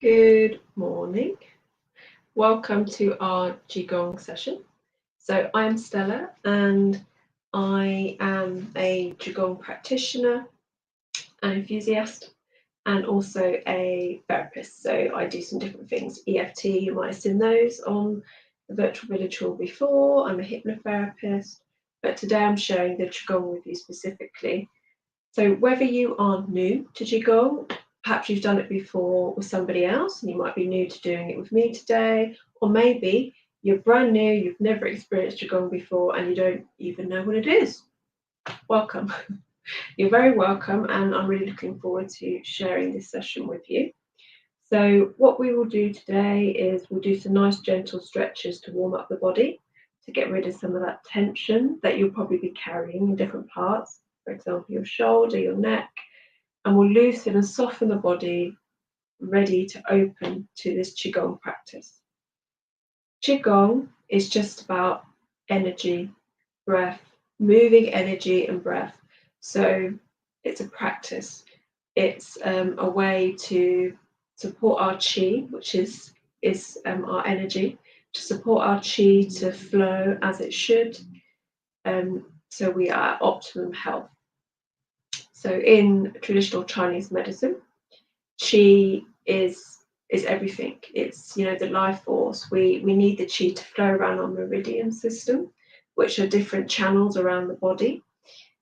Good morning. Welcome to our qigong session. So I'm Stella and I am a qigong practitioner, an enthusiast, and also a therapist. So I do some different things. EFT, you might have seen those on the virtual village hall before. I'm a hypnotherapist, but today I'm sharing the qigong with you specifically. So whether you are new to qigong, perhaps you've done it before with somebody else and you might be new to doing it with me today, or maybe you're brand new, you've never experienced qigong before and you don't even know what it is. Welcome. You're very welcome, and I'm really looking forward to sharing this session with you. So what we will do today is we'll do some nice gentle stretches to warm up the body, to get rid of some of that tension that you'll probably be carrying in different parts, for example, your shoulder, your neck, and we'll loosen and soften the body, ready to open to this qigong practice. Qigong is just about energy, breath, moving energy and breath. So it's a practice. It's a way to support our qi, which is our energy, to support our qi to flow as it should, so we are at optimum health. So in traditional Chinese medicine, qi is everything. It's the life force. We need the qi to flow around our meridian system, which are different channels around the body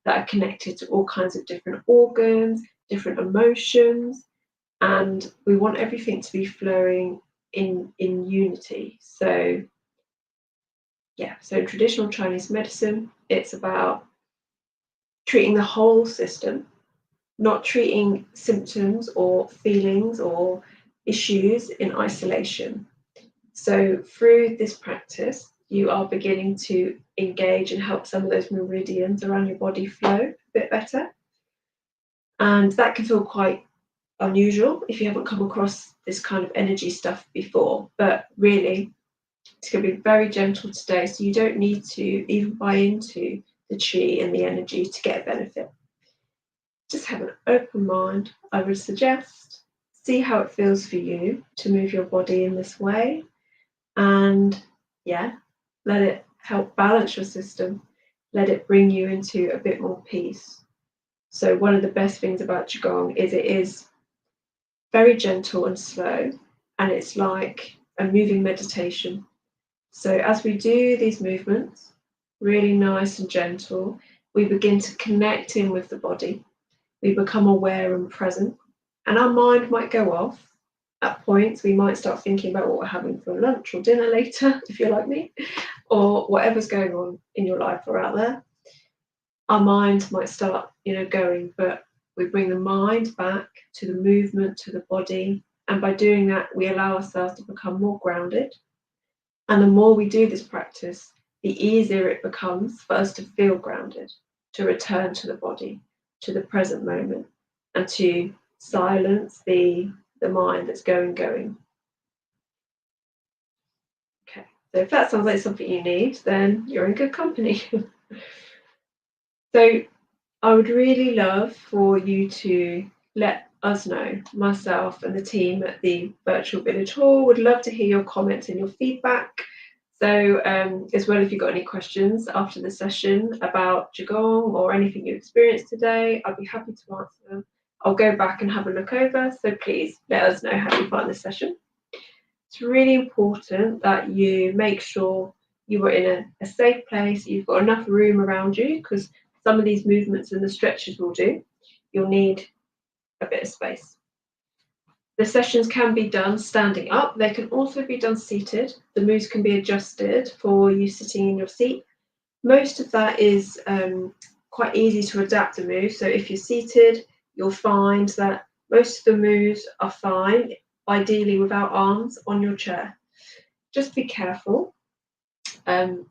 that are connected to all kinds of different organs, different emotions, and we want everything to be flowing in unity. So so in traditional Chinese medicine, it's about treating the whole system, not treating symptoms or feelings or issues in isolation. So through this practice, you are beginning to engage and help some of those meridians around your body flow a bit better. And that can feel quite unusual if you haven't come across this kind of energy stuff before. But really, it's going to be very gentle today. So you don't need to even buy into the chi and the energy to get a benefit. Just have an open mind. I would suggest see how it feels for you to move your body in this way, and let it help balance your system. Let it bring you into a bit more peace. So one of the best things about qigong is it is very gentle and slow, and it's like a moving meditation. So as we do these movements, really nice and gentle, we begin to connect in with the body. We become aware and present, and our mind might go off. At points, we might start thinking about what we're having for lunch or dinner later, if you're like me, or whatever's going on in your life or out there. Our mind might start, going, but we bring the mind back to the movement, to the body, and by doing that, we allow ourselves to become more grounded. And the more we do this practice, the easier it becomes for us to feel grounded, to return to the body, to the present moment, and to silence the mind that's going. Okay, so if that sounds like something you need, then you're in good company. So I would really love for you to let us know, myself and the team at the virtual village hall would love to hear your comments and your feedback. So as well, if you've got any questions after the session about qigong or anything you experienced today, I'd be happy to answer them. I'll go back and have a look over, so please let us know how you find the session. It's really important that you make sure you are in a safe place, you've got enough room around you, because some of these movements and the stretches we'll do, you'll need a bit of space. The sessions can be done standing up. They can also be done seated. The moves can be adjusted for you sitting in your seat. Most of that is quite easy to adapt the move. So if you're seated, you'll find that most of the moves are fine, ideally without arms on your chair. Just be careful. On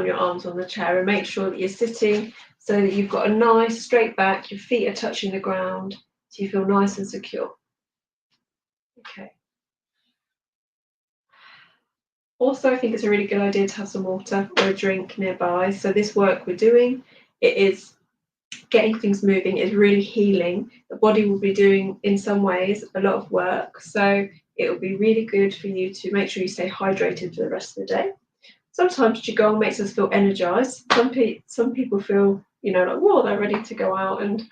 your arms on the chair, and make sure that you're sitting so that you've got a nice straight back, your feet are touching the ground, so you feel nice and secure. Okay. Also, I think it's a really good idea to have some water or a drink nearby. So this work we're doing, it is getting things moving is really healing. The body will be doing, in some ways, a lot of work. So it will be really good for you to make sure you stay hydrated for the rest of the day. Sometimes qigong makes us feel energized. Some people feel, like, whoa, they're ready to go out and,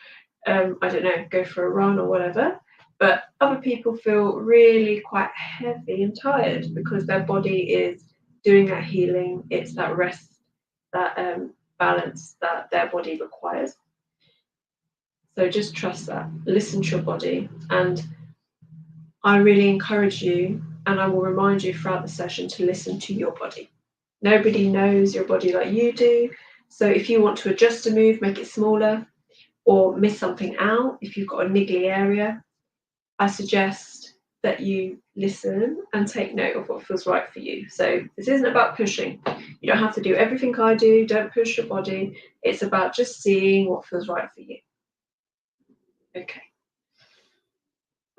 I don't know, go for a run or whatever. But other people feel really quite heavy and tired because their body is doing that healing. It's that rest, that balance that their body requires. So just trust that. Listen to your body. And I really encourage you, and I will remind you throughout the session, to listen to your body. Nobody knows your body like you do. So if you want to adjust a move, make it smaller, or miss something out, if you've got a niggly area, I suggest that you listen and take note of what feels right for you. So this isn't about pushing. You don't have to do everything I do. Don't push your body. It's about just seeing what feels right for you. Okay.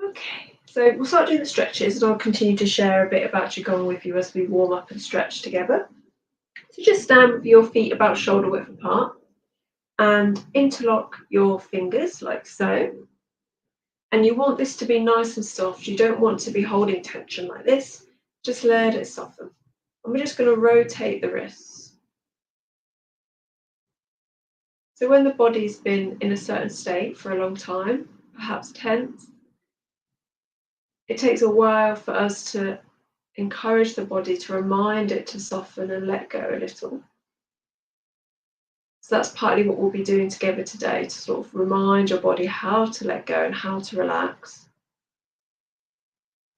Okay, so we'll start doing the stretches, and I'll continue to share a bit about qigong with you as we warm up and stretch together. So just stand with your feet about shoulder width apart and interlock your fingers like so. And you want this to be nice and soft. You don't want to be holding tension like this. Just let it soften. And we're just going to rotate the wrists. So when the body's been in a certain state for a long time, perhaps tense, it takes a while for us to encourage the body, to remind it to soften and let go a little. So that's partly what we'll be doing together today, to sort of remind your body how to let go and how to relax.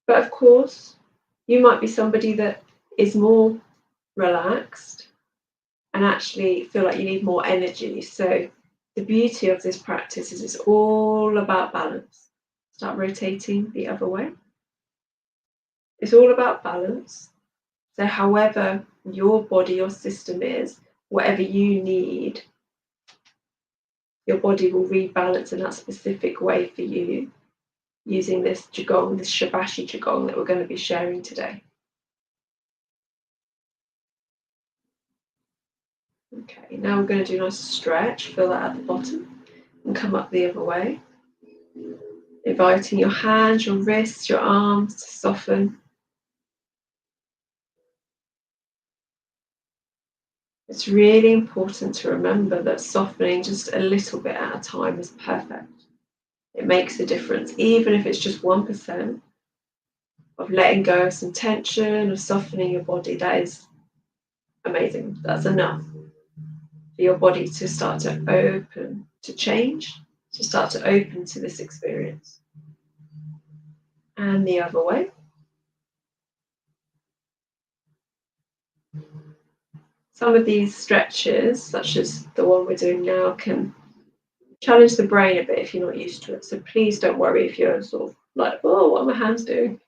But of course, you might be somebody that is more relaxed and actually feel like you need more energy. So the beauty of this practice is it's all about balance. Start rotating the other way. It's all about balance. So however your body, your system is, whatever you need, your body will rebalance in that specific way for you using this qigong, this Shibashi qigong that we're going to be sharing today. Okay, now we're going to do a nice stretch. Feel that at the bottom and come up the other way. Inviting your hands, your wrists, your arms to soften. It's really important to remember that softening just a little bit at a time is perfect. It makes a difference, even if it's just 1% of letting go of some tension, of softening your body. That is amazing. That's enough for your body to start to open, to change, to start to open to this experience. And the other way. Some of these stretches, such as the one we're doing now, can challenge the brain a bit if you're not used to it. So please don't worry if you're sort of like, oh, what are my hands doing?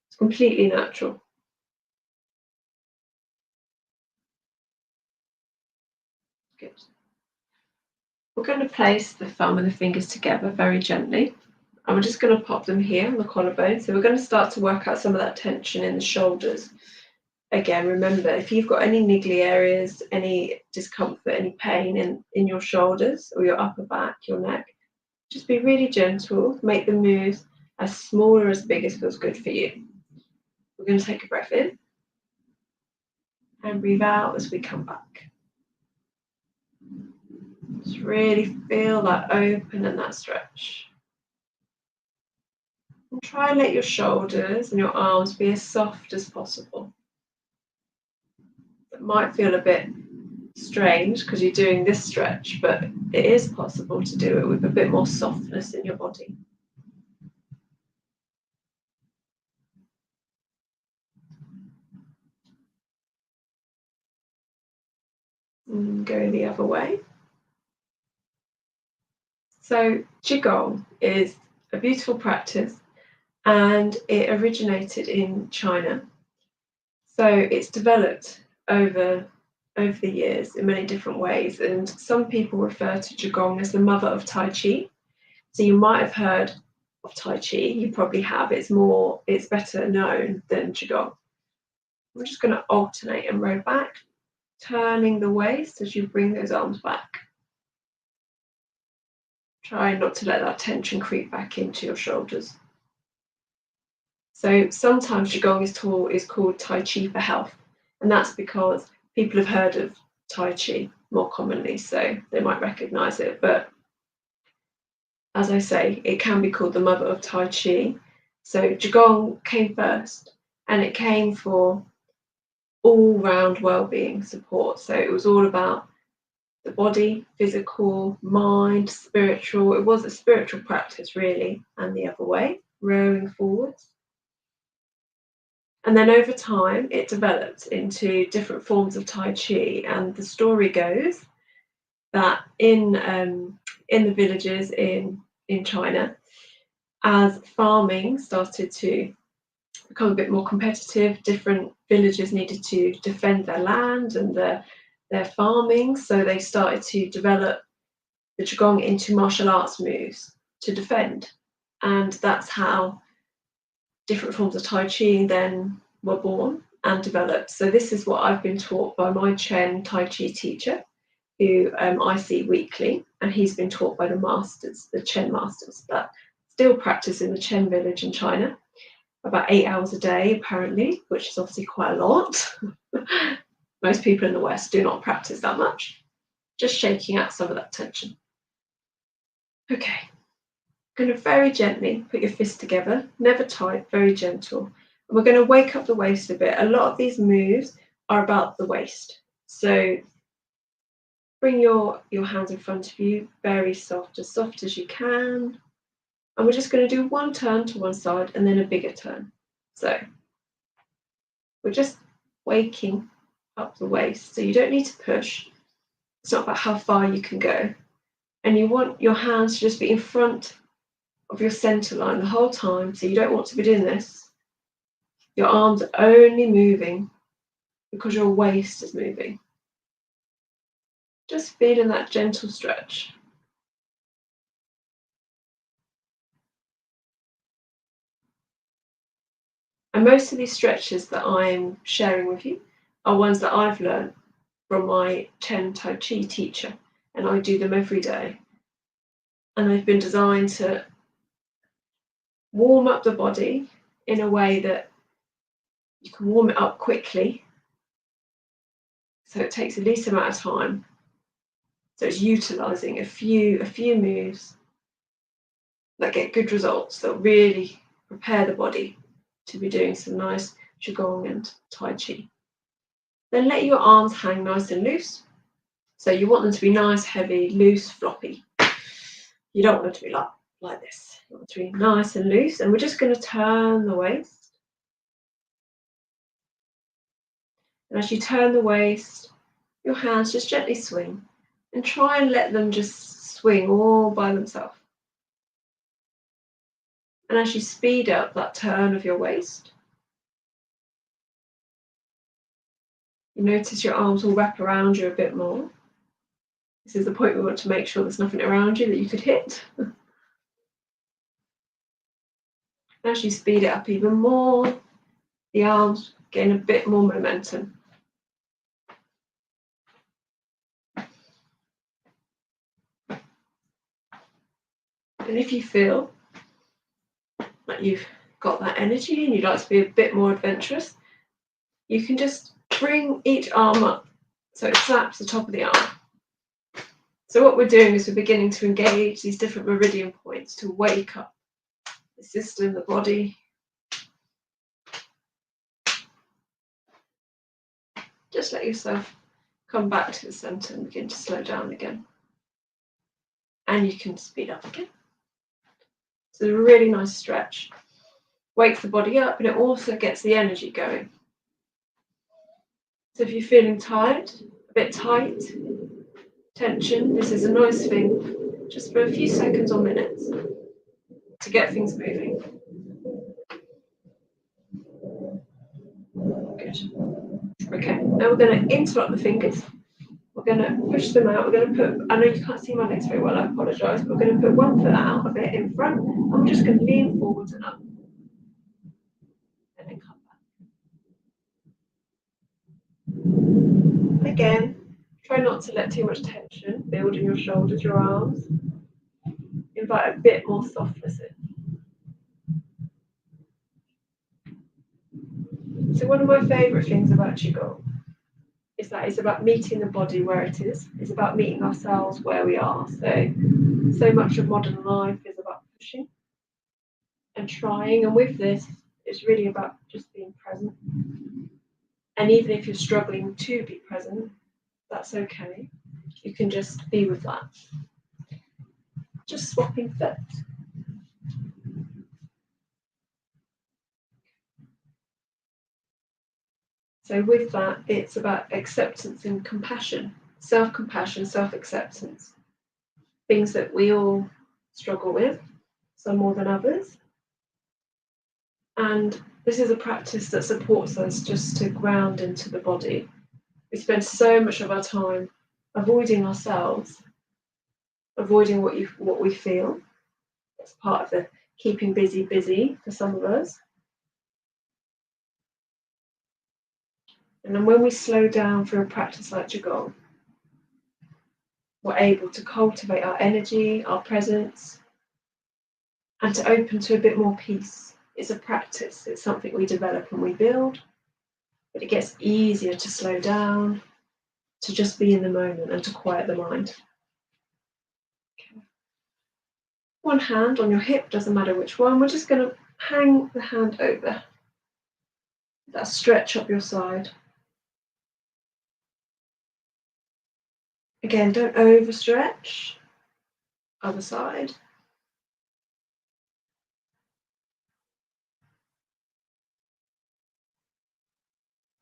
It's completely natural. Good. We're going to place the thumb and the fingers together very gently. And we're just going to pop them here on the collarbone. So we're going to start to work out some of that tension in the shoulders. Again, remember, if you've got any niggly areas, any discomfort, any pain in your shoulders or your upper back, your neck, just be really gentle. Make the moves as small or as big as feels good for you. We're going to take a breath in and breathe out as we come back. Just really feel that open and that stretch. And try and let your shoulders and your arms be as soft as possible. It might feel a bit strange because you're doing this stretch, but it is possible to do it with a bit more softness in your body. And go the other way. So qigong is a beautiful practice, and it originated in China. So it's developed over the years in many different ways, and some people refer to qigong as the mother of Tai Chi. So you might have heard of Tai Chi, you probably have. It's better known than qigong. We're just going to alternate and row back, turning the waist as you bring those arms back. Try not to let that tension creep back into your shoulders. So sometimes qigong is called Tai Chi for health, and that's because people have heard of Tai Chi more commonly, so they might recognize it. But as I say, it can be called the mother of Tai Chi. So qigong came first, and it came for all-round well-being support. So it was all about the body, physical, mind, spiritual. It was a spiritual practice, really, and the other way, rowing forwards. And then over time, it developed into different forms of Tai Chi. And the story goes that in the villages in China, as farming started to become a bit more competitive, different villages needed to defend their land and their farming. So they started to develop the qigong into martial arts moves to defend. And that's how different forms of Tai Chi then were born and developed. So this is what I've been taught by my Chen Tai Chi teacher, who I see weekly, and he's been taught by the masters, the Chen masters, that still practice in the Chen village in China, about 8 hours a day apparently, which is obviously quite a lot. Most people in the West do not practice that much, just shaking out some of that tension. Okay, going to very gently put your fists together, never tight, very gentle. And we're going to wake up the waist a bit. A lot of these moves are about the waist. So bring your hands in front of you, very soft as you can. And we're just going to do one turn to one side and then a bigger turn. So we're just waking up the waist. So you don't need to push. It's not about how far you can go. And you want your hands to just be in front of your center line the whole time. So you don't want to be doing this. Your arms are only moving because your waist is moving. Just feeling that gentle stretch. And most of these stretches that I'm sharing with you are ones that I've learned from my Chen Tai Chi teacher, and I do them every day. And they've been designed to warm up the body in a way that you can warm it up quickly, so it takes the least amount of time. So it's utilizing a few moves that get good results, that really prepare the body to be doing some nice qigong and tai chi. Then let your arms hang nice and loose. So you want them to be nice, heavy, loose, floppy. You don't want them to be like this. You want them to be nice and loose. And we're just going to turn the waist. And as you turn the waist, your hands just gently swing. And try and let them just swing all by themselves. And as you speed up that turn of your waist, you notice your arms will wrap around you a bit more. This is the point we want to make sure there's nothing around you that you could hit. As you speed it up even more, the arms gain a bit more momentum. And if you feel like you've got that energy and you'd like to be a bit more adventurous, you can just bring each arm up so it slaps the top of the arm. So what we're doing is we're beginning to engage these different meridian points to wake up the system, the body. Just let yourself come back to the center and begin to slow down again. And you can speed up again. So a really nice stretch. Wakes the body up and it also gets the energy going. So if you're feeling tired, a bit tight, tension, this is a nice thing, just for a few seconds or minutes to get things moving. Good. Okay, now we're going to interlock the fingers. We're going to push them out. We're going to put, I know you can't see my legs very well, I apologise, but we're going to put one foot out of it in front, and we're just going to lean forwards and up. And then come back. Again, try not to let too much tension build in your shoulders, your arms. invite a bit more softness in. So one of my favourite things about qigong is that it's about meeting the body where it is. It's about meeting ourselves where we are. So much of modern life is about pushing and trying, and with this, it's really about just being present. And even if you're struggling to be present, that's okay. You can just be with that. Just swapping foot. So with that, it's about acceptance and compassion, self-compassion, self-acceptance. Things that we all struggle with, some more than others. And this is a practice that supports us just to ground into the body. We spend so much of our time avoiding ourselves, avoiding what we feel. That's part of the keeping busy for some of us. And then when we slow down for a practice like qigong, we're able to cultivate our energy, our presence, and to open to a bit more peace. It's a practice, it's something we develop and we build, but it gets easier to slow down, to just be in the moment and to quiet the mind. Okay. One hand on your hip, doesn't matter which one. We're just going to hang the hand over. That stretch up your side. Again, don't overstretch. Other side.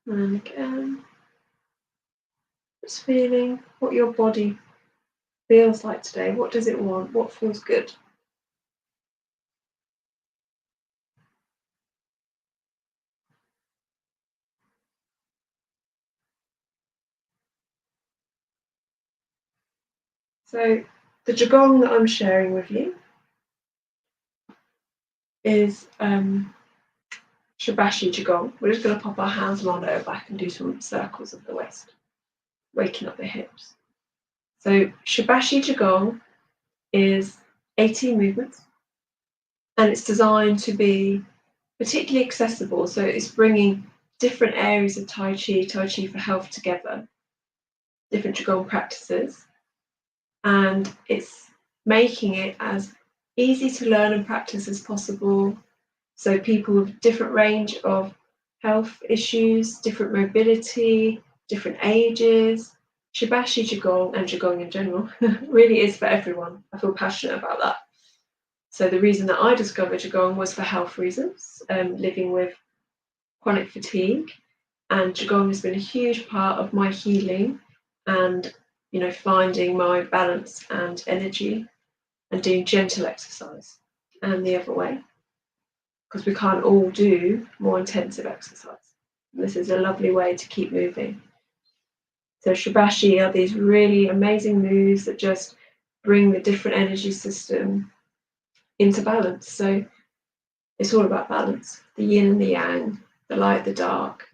And again, just feeling what your body feels like today. What does it want? What feels good? So the qigong that I'm sharing with you is Shibashi qigong. We're just going to pop our hands on our lower back and do some circles of the waist, waking up the hips. So Shibashi qigong is 18 movements, and it's designed to be particularly accessible. So it's bringing different areas of Tai Chi for health together, different qigong practices, and it's making it as easy to learn and practice as possible. So people with different range of health issues, different mobility, different ages, Shibashi qigong and qigong in general really is for everyone. I feel passionate about that. So the reason that I discovered qigong was for health reasons, living with chronic fatigue, and qigong has been a huge part of my healing and finding my balance and energy and doing gentle exercise, and the other way, because we can't all do more intensive exercise. And this is a lovely way to keep moving. So Shibashi are these really amazing moves that just bring the different energy system into balance. So it's all about balance, the yin and the yang, the light, the dark,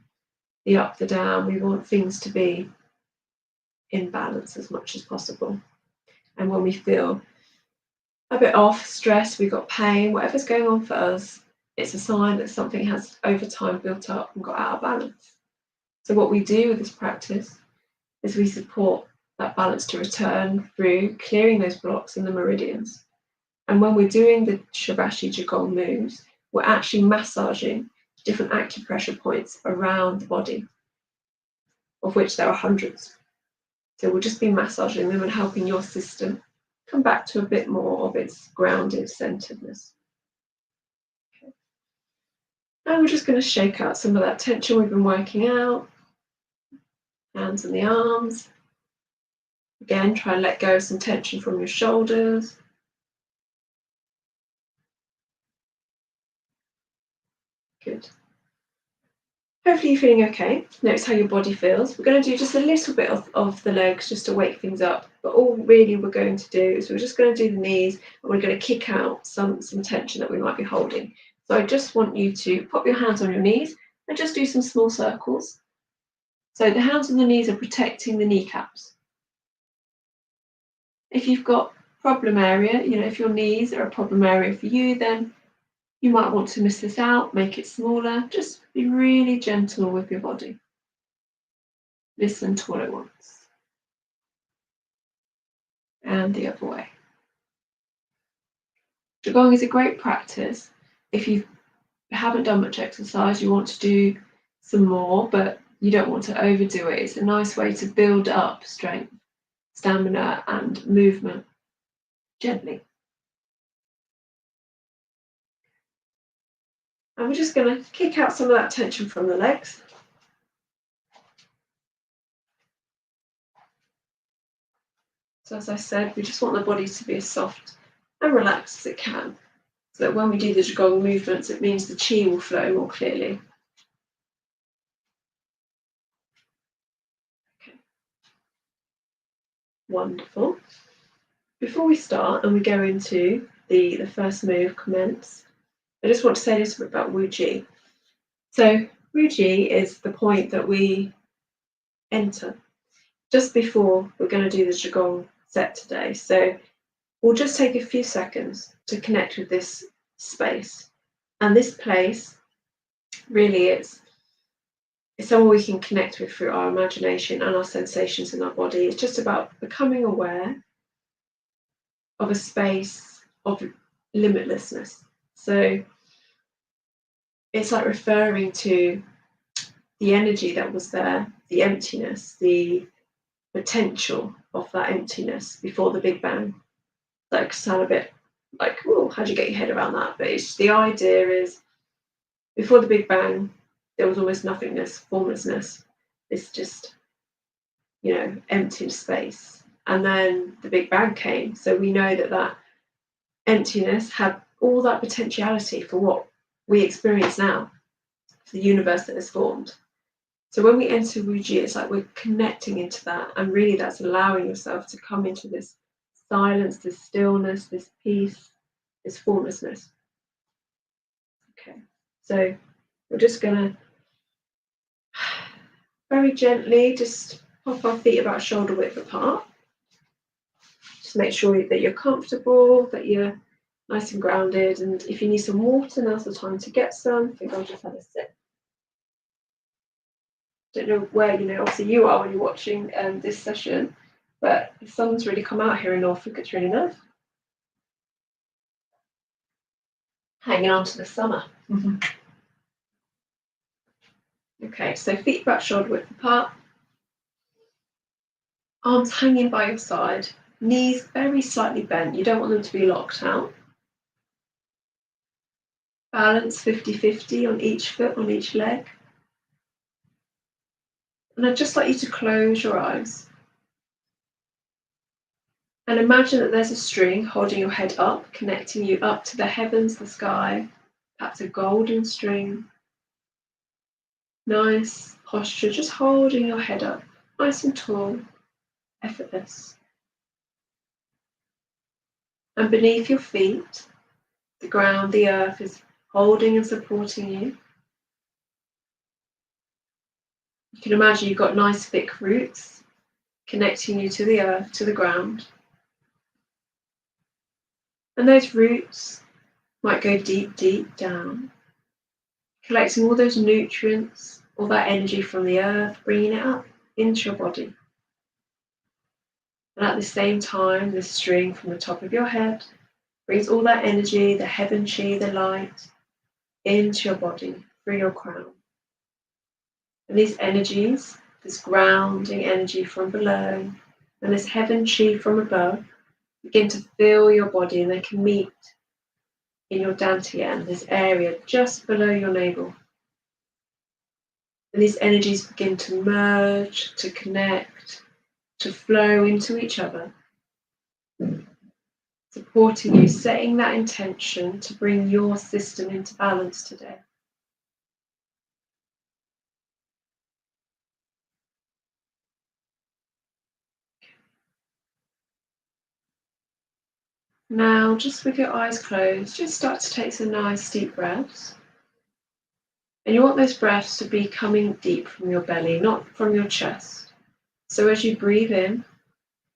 the up, the down. We want things to be in balance as much as possible. And when we feel a bit off, stress, we've got pain, whatever's going on for us, it's a sign that something has over time built up and got out of balance. So what we do with this practice is we support that balance to return through clearing those blocks in the meridians. And when we're doing the Shibashi qigong moves, we're actually massaging different acupressure points around the body, of which there are hundreds. So we'll just be massaging them and helping your system come back to a bit more of its grounded centeredness. Okay. And we're just going to shake out some of that tension we've been working out. Hands and the arms. Again, try and let go of some tension from your shoulders. Good. Hopefully you're feeling okay. Notice how your body feels. We're going to do just a little bit of the legs just to wake things up. But all really we're going to do is we're just going to do the knees, and we're going to kick out some tension that we might be holding. So I just want you to pop your hands on your knees and just do some small circles. So the hands on the knees are protecting the kneecaps. If you've got problem area, if your knees are a problem area for you, then you might want to miss this out, make it smaller. Just be really gentle with your body. Listen to what it wants. And the other way. Qigong is a great practice. If you haven't done much exercise, you want to do some more, but you don't want to overdo it. It's a nice way to build up strength, stamina, and movement gently. And we're just going to kick out some of that tension from the legs. So as I said, we just want the body to be as soft and relaxed as it can, so that when we do the Qigong movements, it means the qi will flow more clearly. Okay. Wonderful. Before we start and we go into the first move, commence, I just want to say a little bit about Wu Ji. So Wu Ji is the point that we enter just before we're going to do the Qigong set today. So we'll just take a few seconds to connect with this space. And this place really it's somewhere we can connect with through our imagination and our sensations in our body. It's just about becoming aware of a space of limitlessness. So it's like referring to the energy that was there, the emptiness, the potential of that emptiness before the Big Bang. That could sound a bit like, oh, how do you get your head around that? But the idea is, before the Big Bang, there was almost nothingness, formlessness. It's just, empty space. And then the Big Bang came. So we know that emptiness had all that potentiality for what we experience now, for the universe that is formed. So when we enter Wu Ji, it's like we're connecting into that. And really that's allowing yourself to come into this silence, this stillness, this peace, this formlessness. Okay, so we're just going to very gently just pop our feet about shoulder width apart. Just make sure that you're comfortable, that you're nice and grounded. And if you need some water, now's the time to get some. I think I'll just have a sip. Don't know where, obviously you are when you're watching this session, but the sun's really come out here in Norfolk. It's really nice. Hanging on to the summer. Okay, so feet about shoulder width apart. Arms hanging by your side. Knees very slightly bent. You don't want them to be locked out. Balance 50-50 on each foot, on each leg. And I'd just like you to close your eyes. And imagine that there's a string holding your head up, connecting you up to the heavens, the sky, perhaps a golden string. Nice posture, just holding your head up, nice and tall, effortless. And beneath your feet, the ground, the earth is holding and supporting you. You can imagine you've got nice thick roots connecting you to the earth, to the ground. And those roots might go deep, deep down, collecting all those nutrients, all that energy from the earth, bringing it up into your body. And at the same time, the string from the top of your head brings all that energy, the heaven chi, the light, into your body, through your crown. And these energies, this grounding energy from below, and this heaven chi from above, begin to fill your body, and they can meet in your dantian, this area just below your navel. And these energies begin to merge, to connect, to flow into each other, supporting you, setting that intention to bring your system into balance today. Now, just with your eyes closed, just start to take some nice deep breaths. And you want those breaths to be coming deep from your belly, not from your chest. So as you breathe in,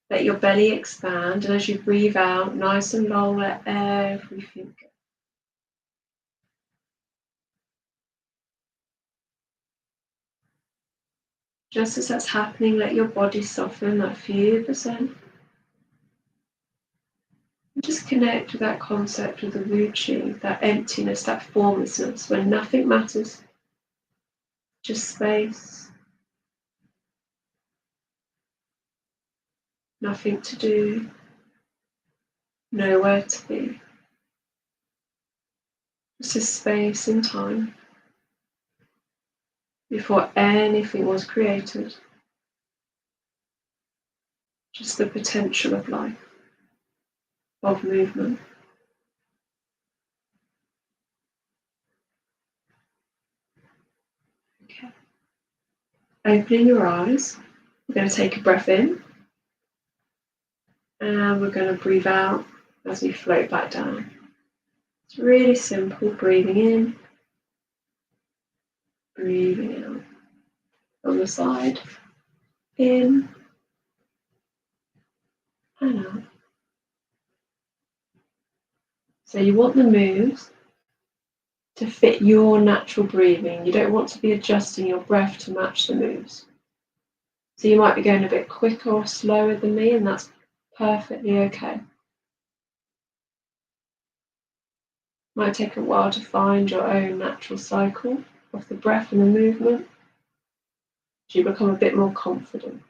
Let your belly expand, and as you breathe out, nice and long, let everything go. Just as that's happening, let your body soften that few percent. And just connect with that concept of the Wuchi, that emptiness, that formlessness, when nothing matters, just space, nothing to do, nowhere to be. Just a space in time before anything was created. Just the potential of life, of movement. Okay. Opening your eyes, we're going to take a breath in, and we're going to breathe out as we float back down. It's really simple, breathing in, breathing out. On the side, in and out. So you want the moves to fit your natural breathing. You don't want to be adjusting your breath to match the moves. So you might be going a bit quicker or slower than me, and that's perfectly okay. Might take a while to find your own natural cycle of the breath and the movement as you become a bit more confident.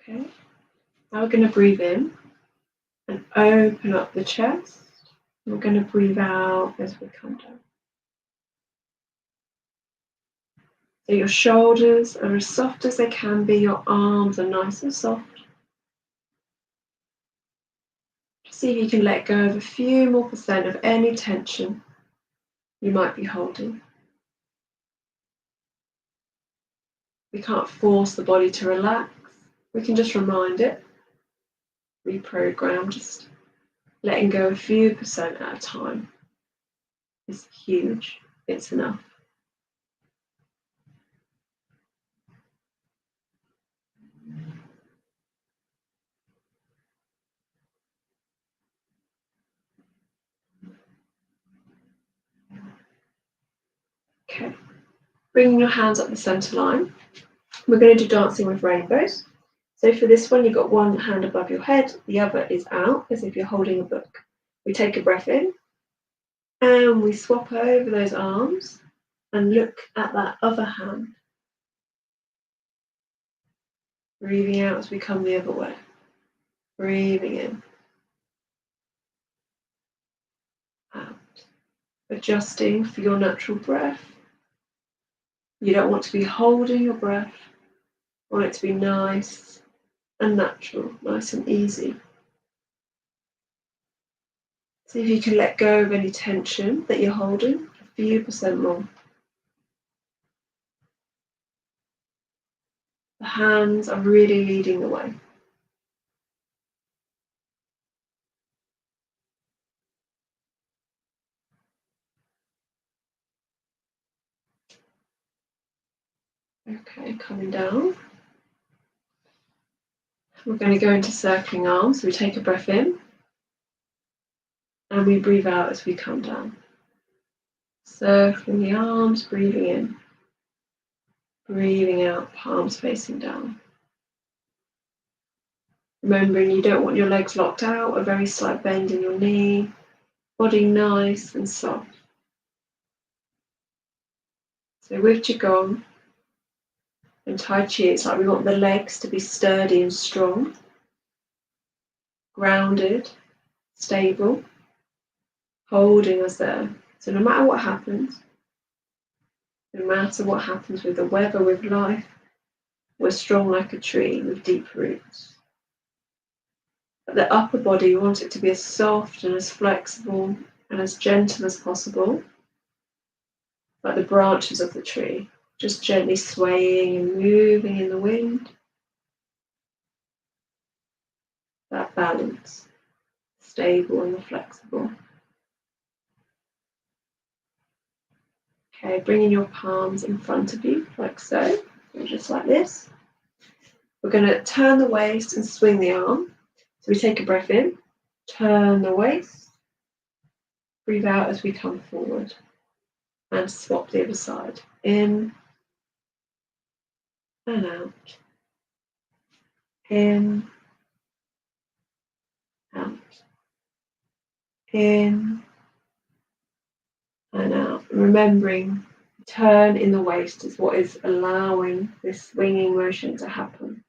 Okay, now we're going to breathe in and open up the chest. We're going to breathe out as we come down. So your shoulders are as soft as they can be, your arms are nice and soft. See if you can let go of a few more percent of any tension you might be holding. We can't force the body to relax. We can just remind it, reprogram, just letting go a few percent at a time. It's huge. It's enough. Okay. Bringing your hands up the center line. We're going to do dancing with rainbows. So for this one, you've got one hand above your head, the other is out, as if you're holding a book. We take a breath in, and we swap over those arms and look at that other hand. Breathing out as we come the other way. Breathing in. Out. Adjusting for your natural breath. You don't want to be holding your breath. You want it to be nice and natural, nice and easy. See if you can let go of any tension that you're holding, a few percent more. The hands are really leading the way. Okay, coming down. We're going to go into circling arms. So we take a breath in and we breathe out as we come down. Circling the arms, breathing in. Breathing out, palms facing down. Remembering you don't want your legs locked out, a very slight bend in your knee, body nice and soft. So with qigong and tai chi, it's like we want the legs to be sturdy and strong, grounded, stable, holding us there. So no matter what happens with the weather, with life, we're strong like a tree with deep roots. But the upper body, we want it to be as soft and as flexible and as gentle as possible, like the branches of the tree, just gently swaying and moving in the wind. That balance, stable and flexible. Okay, bringing your palms in front of you, like so, just like this. We're going to turn the waist and swing the arm. So we take a breath in, turn the waist, breathe out as we come forward, and swap the other side. In and out. In, out. In and out. Remembering, turn in the waist is what is allowing this swinging motion to happen.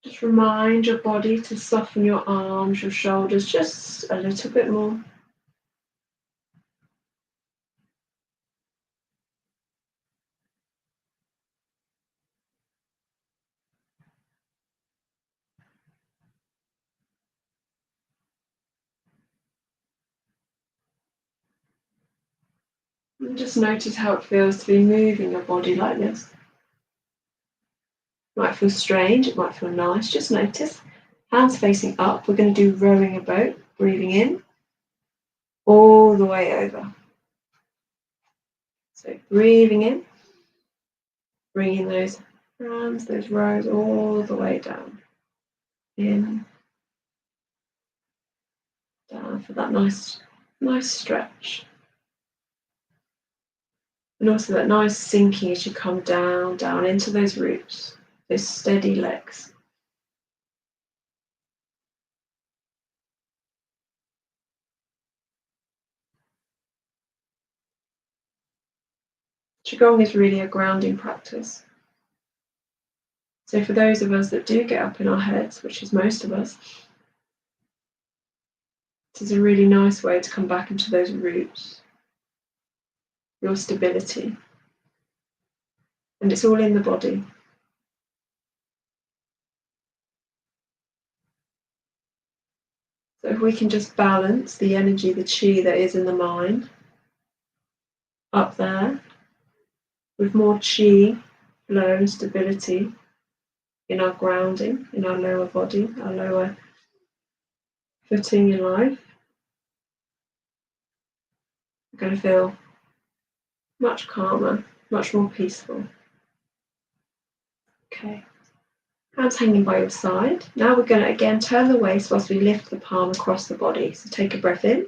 Just remind your body to soften your arms, your shoulders just a little bit more. And just notice how it feels to be moving your body like this. It might feel strange, it might feel nice, just notice. Hands facing up, we're going to do rowing a boat, breathing in, all the way over. So breathing in, bringing those hands, those rows all the way down. In, down for that nice stretch. And also that nice sinking as you come down into those roots, those steady legs. Qigong is really a grounding practice. So for those of us that do get up in our heads, which is most of us, this is a really nice way to come back into those roots, your stability. And it's all in the body. So if we can just balance the energy, the qi that is in the mind, up there, with more qi, flow and stability in our grounding, in our lower body, our lower footing in life, we're going to feel much calmer, much more peaceful. Okay. Hands hanging by your side. Now we're going to again turn the waist whilst we lift the palm across the body. So take a breath in.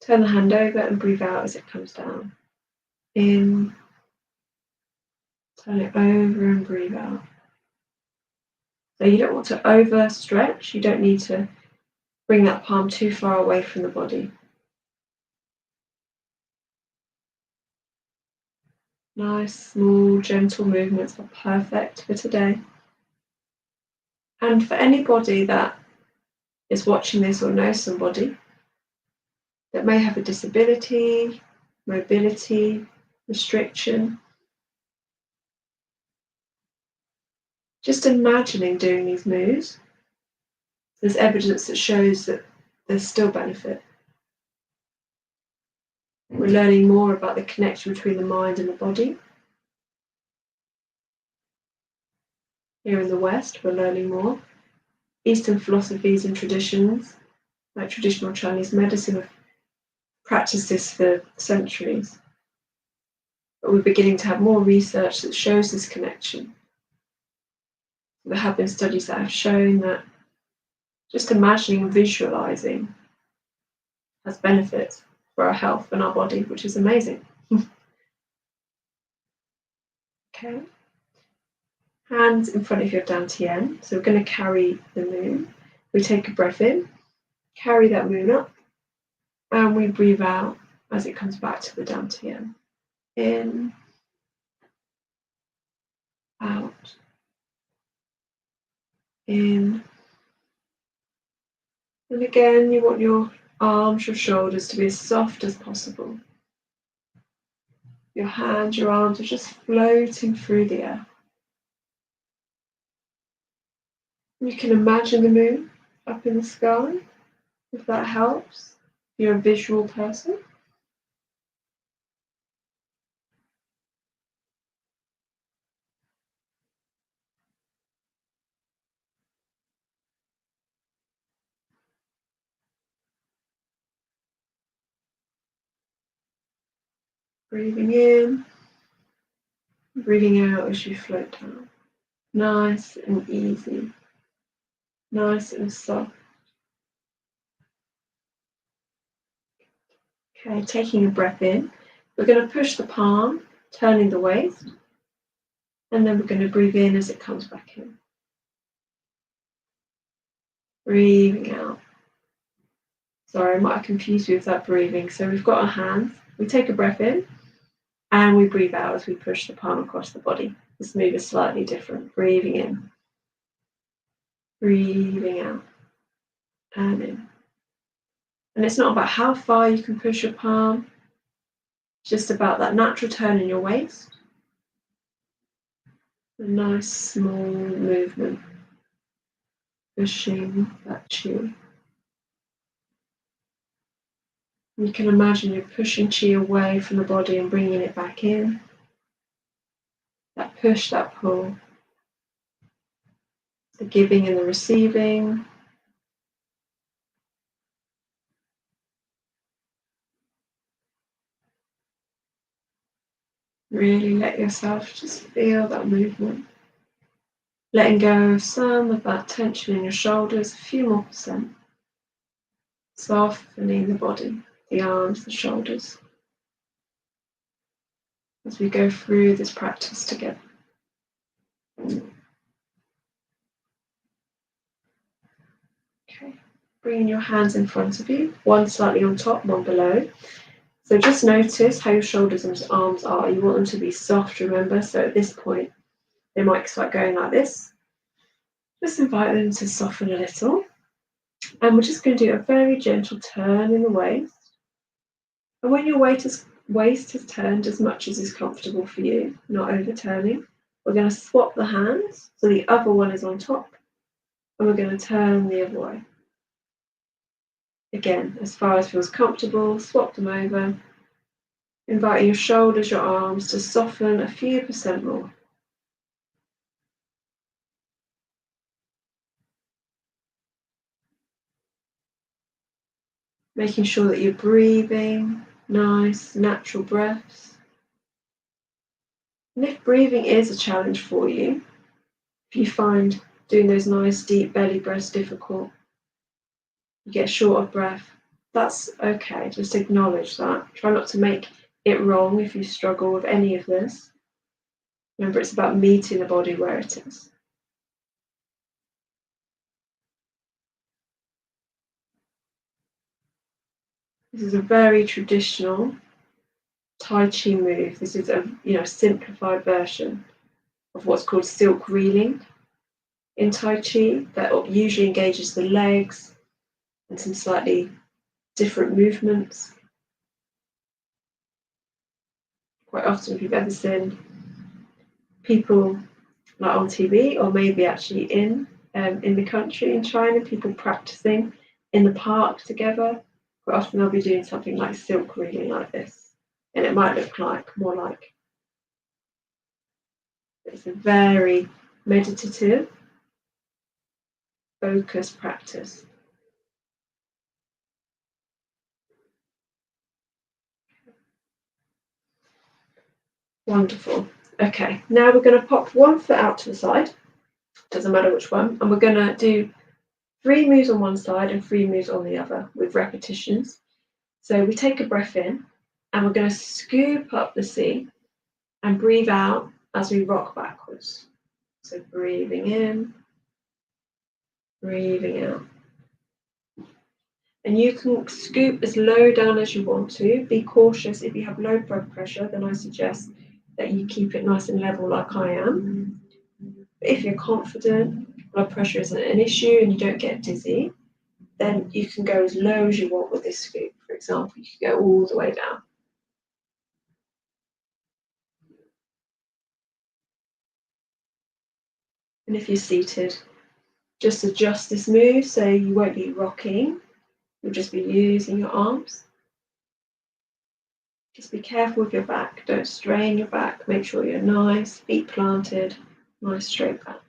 Turn the hand over and breathe out as it comes down. In. Turn it over and breathe out. So you don't want to overstretch. You don't need to bring that palm too far away from the body. Nice, small, gentle movements are perfect for today. And for anybody that is watching this or knows somebody that may have a disability, mobility, restriction, just imagining doing these moves, there's evidence that shows that there's still benefit. We're learning more about the connection between the mind and the body. Here in the West, we're learning more. Eastern philosophies and traditions, like traditional Chinese medicine, have practiced this for centuries. But we're beginning to have more research that shows this connection. There have been studies that have shown that just imagining and visualizing has benefits for our health and our body, which is amazing. Okay. Hands in front of your dantian. So we're going to carry the moon. We take a breath in, carry that moon up, and we breathe out as it comes back to the dantian. In, out, in. And again, you want your arms, your shoulders to be as soft as possible. Your hands, your arms are just floating through the air. You can imagine the moon up in the sky, if that helps. If you're a visual person. Breathing in, breathing out as you float down. Nice and easy, nice and soft. Okay, taking a breath in, we're going to push the palm, turning the waist, and then we're going to breathe in as it comes back in. Breathing out. Sorry, I might have confused you with that breathing. So we've got our hands, we take a breath in, and we breathe out as we push the palm across the body. This move is slightly different. Breathing in, breathing out, and in. And it's not about how far you can push your palm, it's just about that natural turn in your waist. A nice small movement, pushing that chi. You can imagine you're pushing chi away from the body and bringing it back in. That push, that pull, the giving and the receiving. Really let yourself just feel that movement. Letting go of some of that tension in your shoulders, a few more %. Softening the body, the arms, the shoulders, as we go through this practice together. Okay, bringing your hands in front of you, one slightly on top, one below. So just notice how your shoulders and arms are. You want them to be soft, remember, so at this point, they might start going like this. Just invite them to soften a little. And we're just going to do a very gentle turn in the waist. And when your waist is turned as much as is comfortable for you, not overturning, we're going to swap the hands. So the other one is on top, and we're going to turn the other way. Again, as far as feels comfortable, swap them over. Inviting your shoulders, your arms to soften a few % more. Making sure that you're breathing nice, natural breaths. And if breathing is a challenge for you, if you find doing those nice deep belly breaths difficult, you get short of breath, that's okay. Just acknowledge that. Try not to make it wrong if you struggle with any of this. Remember, it's about meeting the body where it is. This is a very traditional Tai Chi move. This is a simplified version of what's called silk reeling in Tai Chi that usually engages the legs and some slightly different movements. Quite often, if you've ever seen people like on TV or maybe actually in the country in China, people practicing in the park together, quite often they'll be doing something like silk reeling like this. And it might look more like it's a very meditative, focused practice. Wonderful. Okay, now we're going to pop one foot out to the side, doesn't matter which one, and we're going to do 3 moves on one side and 3 moves on the other with repetitions. So we take a breath in and we're going to scoop up the C and breathe out as we rock backwards. So breathing in, breathing out. And you can scoop as low down as you want to. Be cautious. If you have low blood pressure, then I suggest that you keep it nice and level like I am. But if you're confident, blood pressure isn't an issue and you don't get dizzy, then you can go as low as you want with this scoop. For example, you can go all the way down. And if you're seated, just adjust this move so you won't be rocking, you'll just be using your arms. Just be careful with your back, don't strain your back, make sure you're nice, feet planted, nice straight back.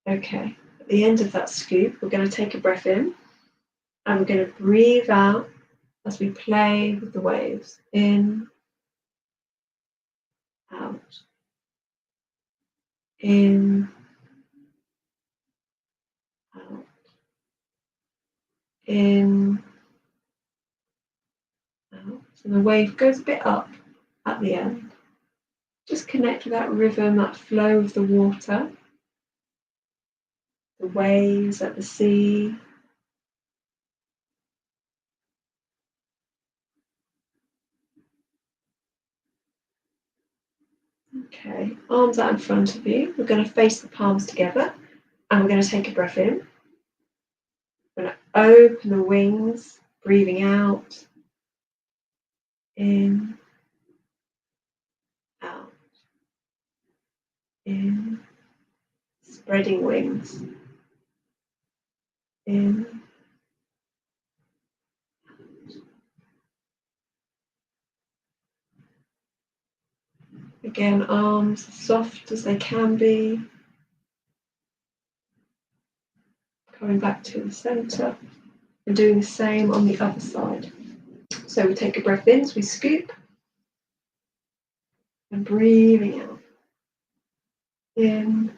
Okay, at the end of that scoop, we're going to take a breath in and we're going to breathe out as we play with the waves. In, out, in, out, in, out. And the wave goes a bit up at the end. Just connect with that rhythm, that flow of the water, the waves at the sea. Okay, arms out in front of you. We're going to face the palms together and we're going to take a breath in. We're going to open the wings, breathing out, in, out, in, spreading wings, in, again, arms as soft as they can be, coming back to the center and doing the same on the other side. So we take a breath in as we scoop and breathing out, in,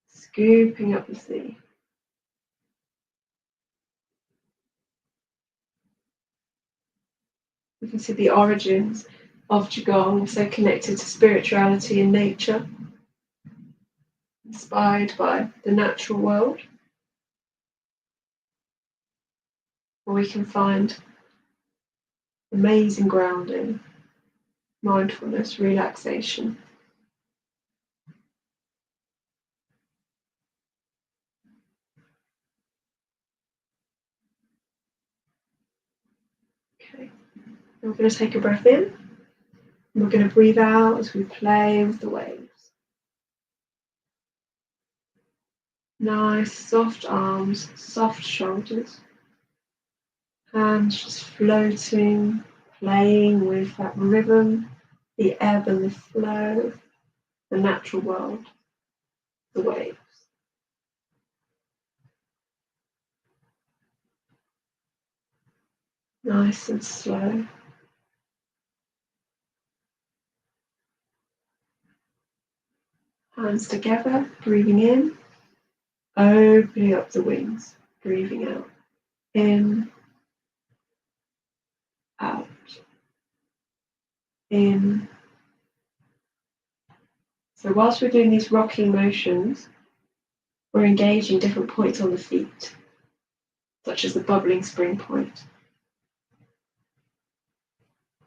scooping up the sea. We can see the origins of qigong, so connected to spirituality and nature, inspired by the natural world, where we can find amazing grounding, mindfulness, relaxation. Okay, and we're going to take a breath in, and we're going to breathe out as we play with the waves. Nice, soft arms, soft shoulders, hands just floating, playing with that rhythm, the ebb and the flow, the natural world, the waves. Nice and slow. Hands together, breathing in, opening up the wings, breathing out, in, out, in. So whilst we're doing these rocking motions, we're engaging different points on the feet, such as the bubbling spring point.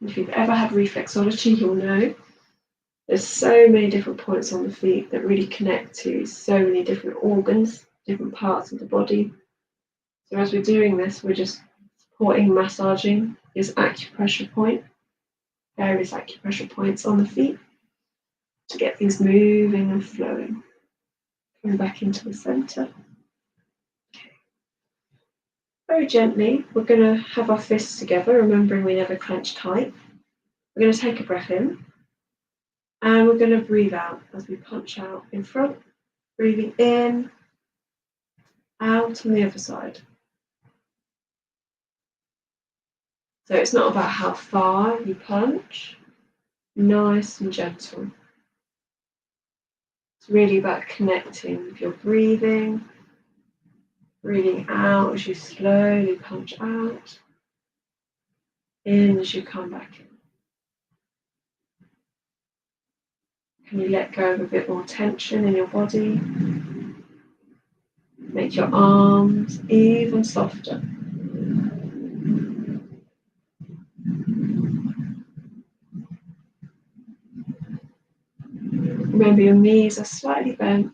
And if you've ever had reflexology, you'll know there's so many different points on the feet that really connect to so many different organs, different parts of the body. So as we're doing this, we're just supporting, massaging this acupressure point, various acupressure points on the feet to get things moving and flowing. Coming back into the center. Okay. Very gently, we're going to have our fists together, remembering we never clench tight. We're going to take a breath in, and we're going to breathe out as we punch out in front, breathing in, out on the other side. So it's not about how far you punch, nice and gentle. It's really about connecting with your breathing, breathing out as you slowly punch out, in as you come back in. Can you let go of a bit more tension in your body? Make your arms even softer. Remember your knees are slightly bent.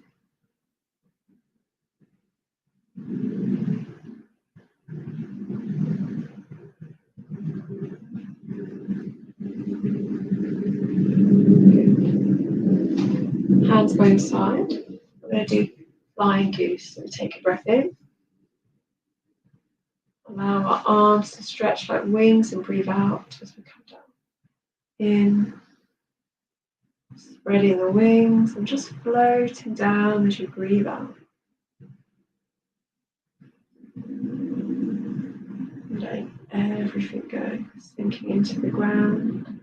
Hands by your side. We're going to do flying goose. So we take a breath in. Allow our arms to stretch like wings and breathe out as we come down. In, spreading the wings and just floating down as you breathe out. And letting everything go, sinking into the ground.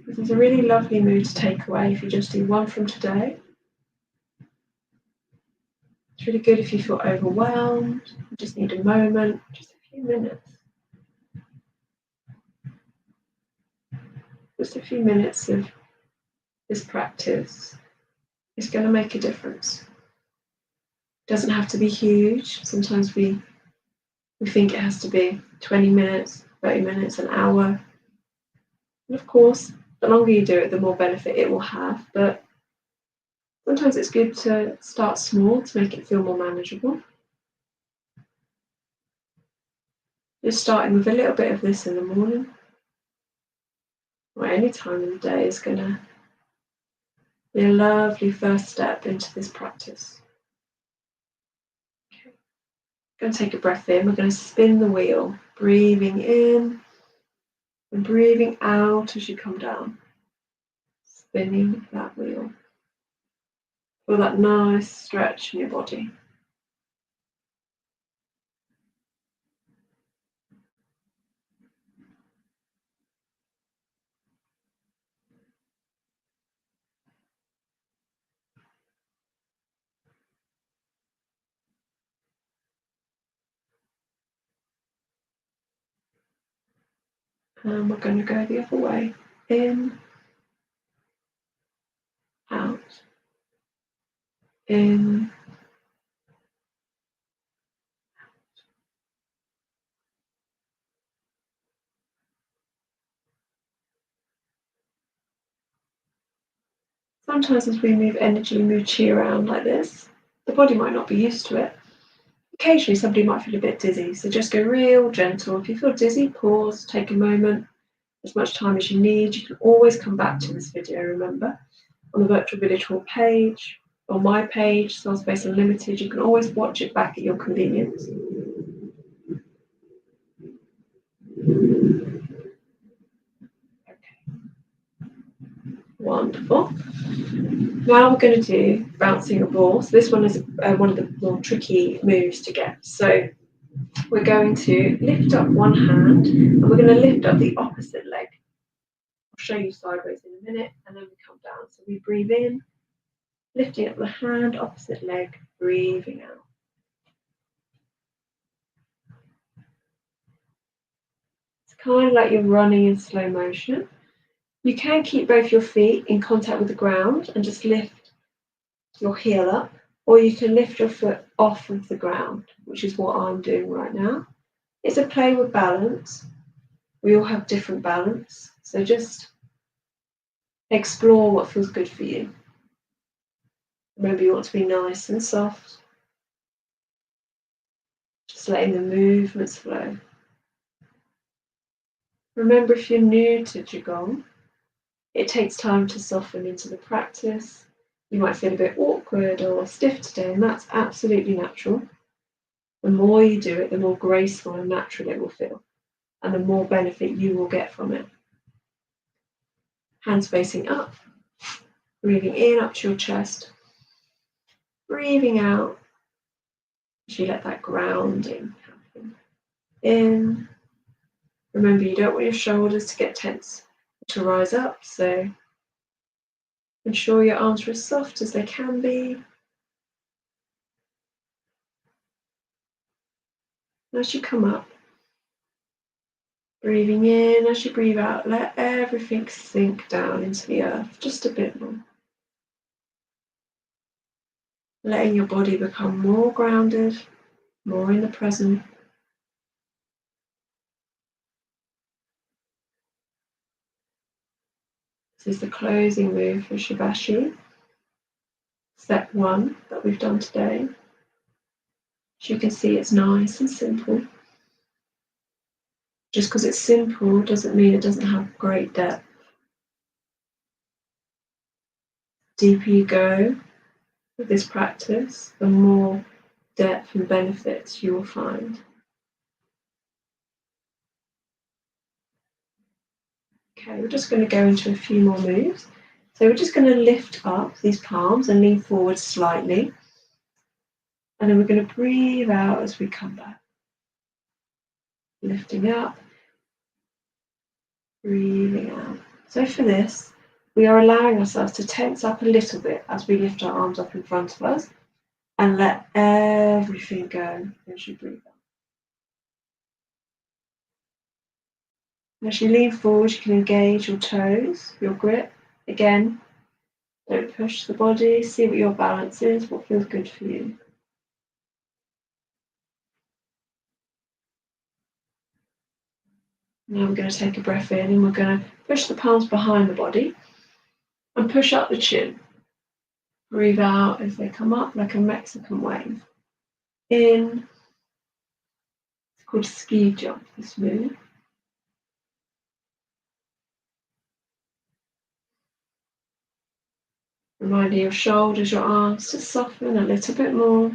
This is a really lovely move to take away if you just do one from today. It's really good if you feel overwhelmed, you just need a moment, just a few minutes. Just a few minutes of this practice is going to make a difference. It doesn't have to be huge. Sometimes we think it has to be 20 minutes, 30 minutes, an hour. And of course, the longer you do it, the more benefit it will have. But sometimes it's good to start small to make it feel more manageable. Just starting with a little bit of this in the morning or any time in the day is going to be a lovely first step into this practice. Okay. Going to take a breath in. We're going to spin the wheel, breathing in and breathing out as you come down. Spinning that wheel. Feel that nice stretch in your body. And we're going to go the other way. In, out, in, sometimes as we move energy, move chi around like this, the body might not be used to it. Occasionally somebody might feel a bit dizzy, so just go real gentle. If you feel dizzy, pause, take a moment, as much time as you need. You can always come back to this video, remember, on the Virtual Village Hall page, or my page, Soul Space Unlimited. You can always watch it back at your convenience. Wonderful. Now we're going to do bouncing a ball. So this one is one of the more tricky moves to get. So we're going to lift up one hand and we're going to lift up the opposite leg. I'll show you sideways in a minute and then we come down. So we breathe in, lifting up the hand, opposite leg, breathing out. It's kind of like you're running in slow motion. You can keep both your feet in contact with the ground and just lift your heel up, or you can lift your foot off of the ground, which is what I'm doing right now. It's a play with balance. We all have different balance, so just explore what feels good for you. Remember, you want to be nice and soft, just letting the movements flow. Remember, if you're new to qigong, it takes time to soften into the practice. You might feel a bit awkward or stiff today, and that's absolutely natural. The more you do it, the more graceful and natural it will feel, and the more benefit you will get from it. Hands facing up, breathing in up to your chest, breathing out as you let that grounding happen. In. Remember, you don't want your shoulders to get tense, to rise up, so ensure your arms are as soft as they can be. And as you come up, breathing in, as you breathe out, let everything sink down into the earth just a bit more. Letting your body become more grounded, more in the present. This is the closing move for Shivashi, step 1 that we've done today. As you can see, it's nice and simple. Just because it's simple doesn't mean it doesn't have great depth. The deeper you go with this practice, the more depth and benefits you will find. Okay, we're just going to go into a few more moves. So we're just going to lift up these palms and lean forward slightly. And then we're going to breathe out as we come back. Lifting up, breathing out. So for this, we are allowing ourselves to tense up a little bit as we lift our arms up in front of us and let everything go as you breathe out. As you lean forward, you can engage your toes, your grip. Again, don't push the body. See what your balance is, what feels good for you. Now we're going to take a breath in and we're going to push the palms behind the body and push up the chin. Breathe out as they come up like a Mexican wave. In. It's called ski jump, this move. Reminding your shoulders, your arms to soften a little bit more.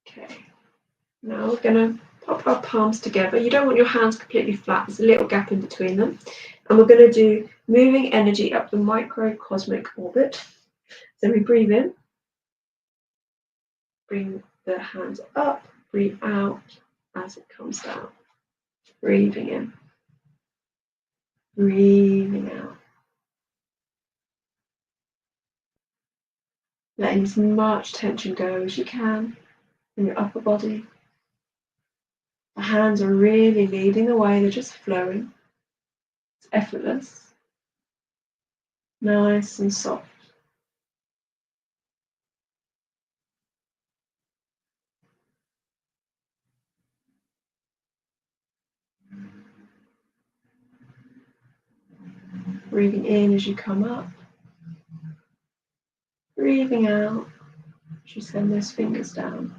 Okay, now we're going to pop our palms together. You don't want your hands completely flat, there's a little gap in between them. And we're going to do moving energy up the microcosmic orbit. So we breathe in, bring the hands up, breathe out as it comes down. Breathing in, breathing out. Letting as much tension go as you can in your upper body. The hands are really leading the way, they're just flowing. It's effortless, nice and soft. Breathing in as you come up. Breathing out as you send those fingers down.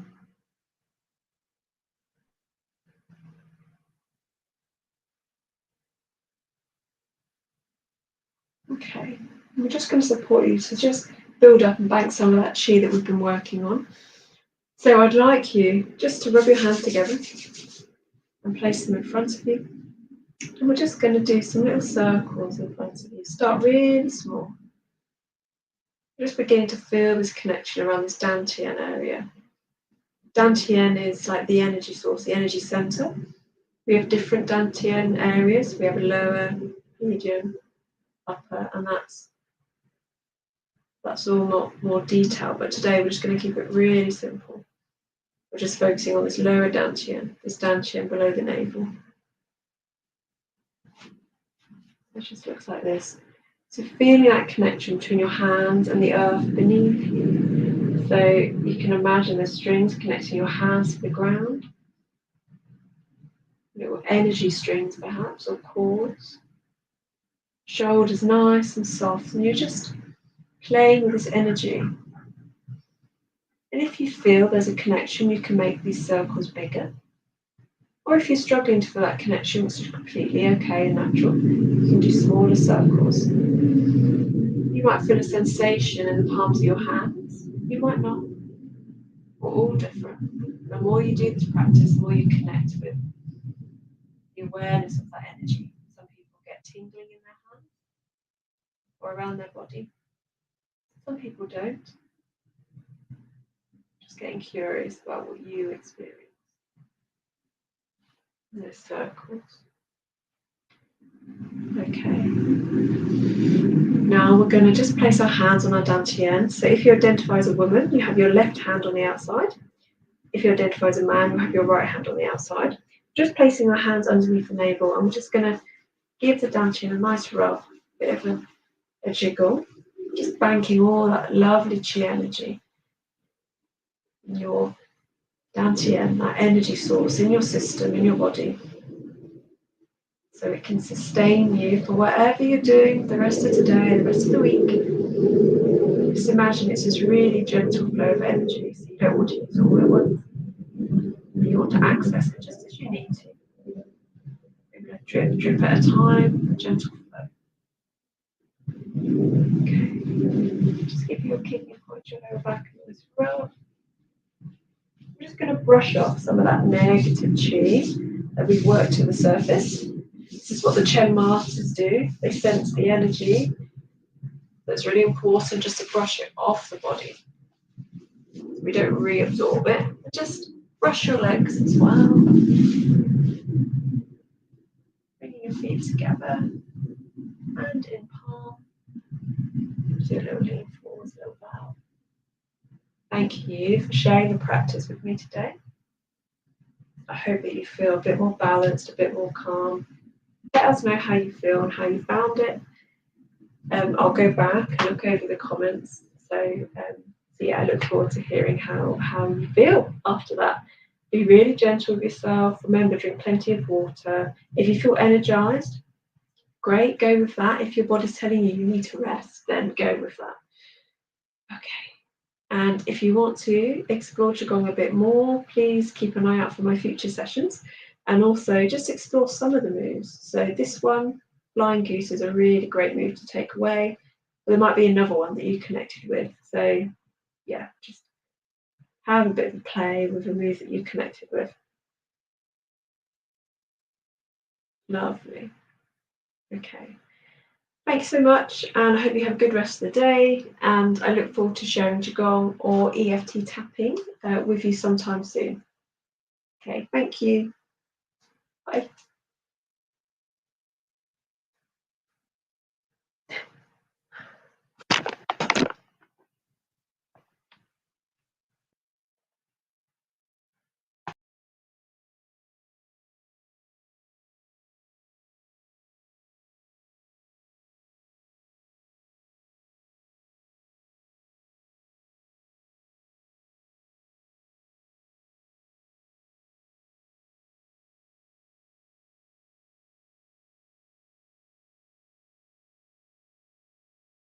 Okay, and we're just going to support you to just build up and bank some of that chi that we've been working on. So I'd like you just to rub your hands together and place them in front of you. And we're just going to do some little circles in front of you. Start really small. Just beginning to feel this connection around this dantian area. Dantian is like the energy source, the energy center. We have different dantian areas. We have a lower, medium, upper, and that's all more detailed. But today we're just going to keep it really simple. We're just focusing on this lower dantian, this dantian below the navel. It just looks like this. So feeling that connection between your hands and the earth beneath you. So you can imagine the strings connecting your hands to the ground. Little energy strings perhaps, or cords. Shoulders nice and soft, and you're just playing with this energy. And if you feel there's a connection, you can make these circles bigger. Or if you're struggling to feel that connection, which is completely okay and natural, you can do smaller circles. You might feel a sensation in the palms of your hands. You might not. We're all different. The more you do this practice, the more you connect with the awareness of that energy. Some people get tingling in their hands or around their body. Some people don't. Just getting curious about what you experience in those circles. Okay. Now we're going to just place our hands on our dantian. So if you identify as a woman, you have your left hand on the outside. If you identify as a man, you have your right hand on the outside. Just placing our hands underneath the navel, and we're just going to give the dantian a nice rub, bit of a jiggle, just banking all that lovely chi energy in your dantian, that energy source in your system, in your body, so it can sustain you for whatever you're doing the rest of today, the rest of the week. Just imagine it's this really gentle flow of energy, so you don't want to use it all at once. You want to access it just as you need to. Maybe drip, drip at a time, a gentle flow. Okay, just give your kidney point your lower back a nice rub. We're just going to brush off some of that negative chi that we've worked to the surface. This is what the Chen masters do. They sense the energy. So it's really important just to brush it off the body. We don't reabsorb it, but just brush your legs as well. Bringing your feet together and in palm. Do a little lean forwards, a little bow. Thank you for sharing the practice with me today. I hope that you feel a bit more balanced, a bit more calm. Let us know how you feel and how you found it. I'll go back and look over the comments. So yeah, I look forward to hearing how you feel after that. Be really gentle with yourself. Remember, drink plenty of water. If you feel energized, great, go with that. If your body's telling you need to rest, then go with that. Okay. And if you want to explore qigong a bit more, please keep an eye out for my future sessions. And also just explore some of the moves. So this one, Flying Goose, is a really great move to take away. There might be another one that you connected with. So yeah, just have a bit of a play with a move that you connected with. Lovely. Okay. Thanks so much, and I hope you have a good rest of the day. And I look forward to sharing qigong or EFT tapping with you sometime soon. Okay, thank you. Bye.